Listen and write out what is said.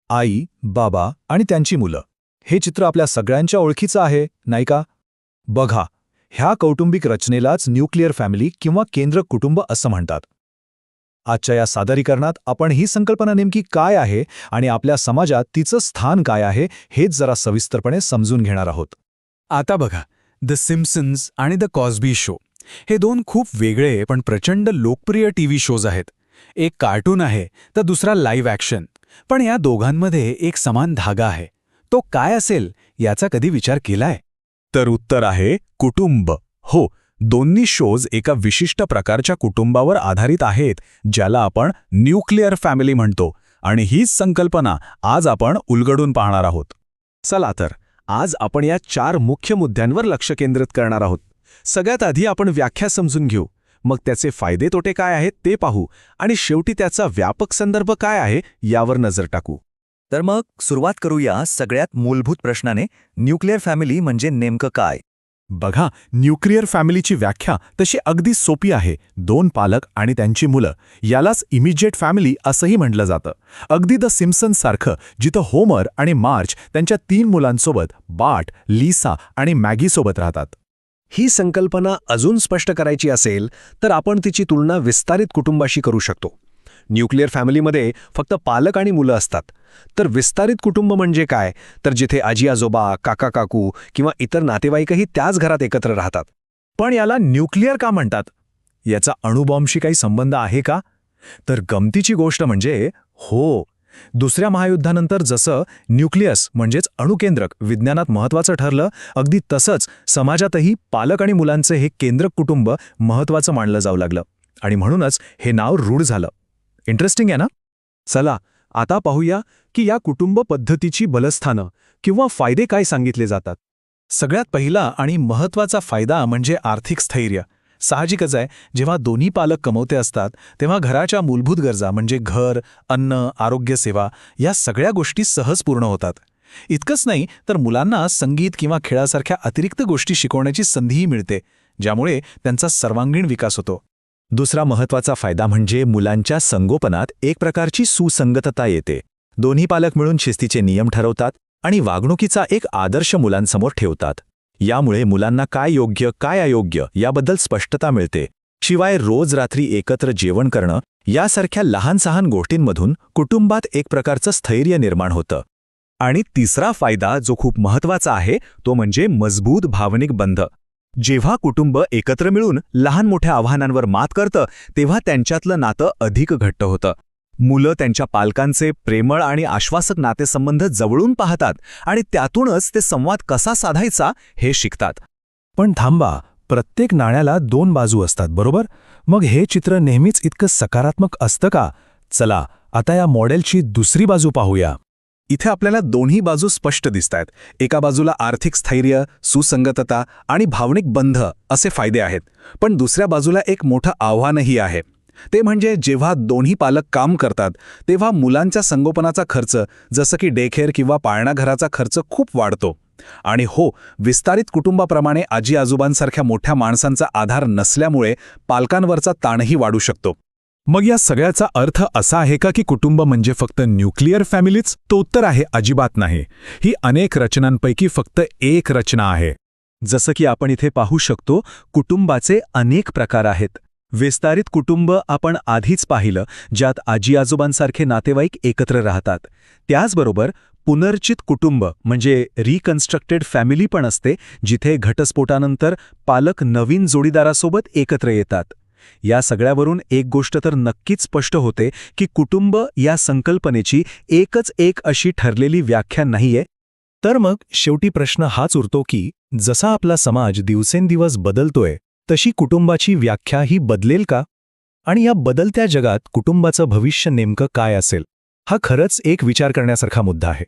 आई, बाबा आणि त्यांची मुलं. हे चित्र आपल्या सगळ्यांच्या ओळखीचं आहे, नाही का? बघा, ह्या कौटुंबिक रचनेलाच न्यूक्लिअर फॅमिली किंवा केंद्रक कुटुंब असं म्हणतात. आजच्या या सादरीकरणात आपण ही संकल्पना नेमकी काय आहे आणि आपल्या समाजात तिचं स्थान काय आहे हेच जरा सविस्तरपणे समजून घेणार आहोत. आता बघा, द सिम्पसन्स आणि द कॉस्बी शो हे दोन खूप वेगळे पण प्रचंड लोकप्रिय टीव्ही शोज आहेत. एक कार्टून आहे तर दुसरा लाईव्ह ॲक्शन. पण या दोघांमध्ये एक समान धागा आहे. तो काय असेल याचा कधी विचार केलाय? तर उत्तर आहे कुटुंब. हो, दोन्ही शोज एका विशिष्ट प्रकारच्या कुटुंबावर आधारित आहेत, ज्याला आपण न्यूक्लिअर फॅमिली म्हणतो. आणि हीच संकल्पना आज आपण उलगडून पाहणार आहोत. चला तर, आज आपण या 4 मुख्य मुद्द्यांवर लक्ष केंद्रित करणार आहोत. सगळ्यात आधी आपण व्याख्या समजून घेऊ, मग त्याचे फायदे तोटे काय आहेत ते पाहू, आणि शेवटी त्याचा व्यापक संदर्भ काय आहे यावर नजर टाकू. तर मग सुरुवात करूया सगळ्यात मूलभूत प्रश्नाने, न्यूक्लिअर फॅमिली म्हणजे नेमकं काय? बघा, न्यूक्लिअर फॅमिलीची व्याख्या तशी अगदी सोपी आहे. 2 पालक आणि त्यांची मुलं, यालाच इमिजिएट फॅमिली असंही म्हटलं जातं. अगदी द सिम्पसन्ससारखं, जिथं होमर आणि मार्ज त्यांच्या 3 मुलांसोबत, बार्ट, लिसा आणि मॅगीसोबत राहतात. ही संकल्पना अजून स्पष्ट करायची असेल तर आपण तिची तुलना विस्तारित कुटुंबाशी करू शकतो. न्यूक्लिअर फॅमिलीमध्ये फक्त पालक आणि मुलं असतात. तर विस्तारित कुटुंब म्हणजे काय? तर जिथे आजी आजोबा, काका काकू किंवा इतर नातेवाईकही त्याच घरात एकत्र राहतात. पण याला न्यूक्लिअर का म्हणतात? याचा अणुबॉम्बशी काही संबंध आहे का? तर गमतीची गोष्ट म्हणजे हो, दुसऱ्या महायुद्धानंतर जसं न्यूक्लियस म्हणजेच अणुकेंद्रक विज्ञानात महत्त्वाचं ठरलं, अगदी तसंच समाजातही पालक आणि मुलांचे हे केंद्रक कुटुंब महत्त्वाचं मानलं जाऊ लागलं. आणि म्हणूनच हे नाव रूढ झालं. इंटरेस्टिंग आहे ना? चला, आता पाहूया की या कुटुंब पद्धतीची बलस्थानं किंवा फायदे काय सांगितले जातात. सगळ्यात पहिला आणि महत्त्वाचा फायदा म्हणजे आर्थिक स्थैर्य. साहजिकच आहे, जेव्हा दोन्ही पालक कमवते असतात तेव्हा घराच्या मूलभूत गरजा म्हणजे घर, अन्न, आरोग्य सेवा या सगळ्या गोष्टी सहज पूर्ण होतात. इतकंच नाही तर मुलांना संगीत किंवा खेळासारख्या अतिरिक्त गोष्टी शिकवण्याची संधीही मिळते, ज्यामुळे त्यांचा सर्वांगीण विकास होतो. दुसरा महत्त्वाचा फायदा म्हणजे मुलांच्या संगोपनात एक प्रकारची सुसंगतता येते. दोन्ही पालक मिळून शिस्तीचे नियम ठरवतात आणि वागणुकीचा एक आदर्श मुलांसमोर ठेवतात. यामुळे मुलांना काय योग्य काय अयोग्य याबद्दल स्पष्टता मिळते. शिवाय रोज रात्री एकत्र जेवण करणं यासारख्या लहान सहान गोष्टींमधून कुटुंबात एक प्रकारचं स्थैर्य निर्माण होतं. आणि तिसरा फायदा जो खूप महत्त्वाचा आहे तो म्हणजे मजबूत भावनिक बंध. जेव्हा कुटुंब एकत्र मिळून लहान मोठ्या आव्हानांवर मात करतं तेव्हा त्यांच्यातलं नातं अधिक घट्ट होतं. मुलं त्यांच्या पालकांचे प्रेमळ आणि आश्वासक नातेसंबंध जवळून पाहतात आणि त्यातूनच ते संवाद कसा साधायचा हे शिकतात. पण थांबा, प्रत्येक नाण्याला 2 बाजू असतात, बरोबर? मग हे चित्र नेहमीच इतकं सकारात्मक असतं का? चला, आता या मॉडेलची दुसरी बाजू पाहूया. इथे आपल्याला दोन्ही बाजू स्पष्ट दिसतायत. एका बाजूला आर्थिक स्थैर्य, सुसंगतता आणि भावनिक बंध असे फायदे आहेत. पण दुसऱ्या बाजूला एक मोठं आव्हानही आहे. ते म्हणजे जेव्हा दोन्ही पालक काम करतात तेव्हा मुलांच्या संगोपनाचा खर्च, जसं की डेकेअर किंवा पाळणाघराचा खर्च खूप वाढतो. आणि हो, विस्तारित कुटुंबाप्रमाणे आजी आजोबांसारख्या मोठ्या माणसांचा आधार नसल्यामुळे पालकांवरचा ताणही वाढू शकतो. मग या सगळ्याचा अर्थ असा आहे का की कुटुंब म्हणजे फक्त न्यूक्लिअर फॅमिलीच? तो उत्तर आहे अजिबात नाही. ही अनेक रचनांपैकी फक्त एक रचना आहे. जसं की आपण इथे पाहू शकतो, कुटुंबाचे अनेक प्रकार आहेत. विस्तारित कुटुंब आपण आधीच पाहिलं, ज्यात आजी आजोबांसारखे नातेवाईक एकत्र राहतात. त्याचबरोबर पुनर्चित कुटुंब म्हणजे रिकन्स्ट्रक्टेड फॅमिली पण असते, जिथे घटस्फोटानंतर पालक नवीन जोडीदारासोबत एकत्र येतात. या सगळ्यावरून एक गोष्ट तर नक्कीच स्पष्ट होते की कुटुंब या संकल्पनेची एकच एक अशी ठरलेली व्याख्या नाहीये. तर मग शेवटी प्रश्न हाच उरतो की जसा आपला समाज दिवसेंदिवस बदलतोय तशी कुटुंबाची व्याख्या ही बदलेल का? आणि या बदलत्या जगात कुटुंबाचं भविष्य नेमकं काय असेल? हा खरंच एक विचार करण्यासारखा मुद्दा आहे.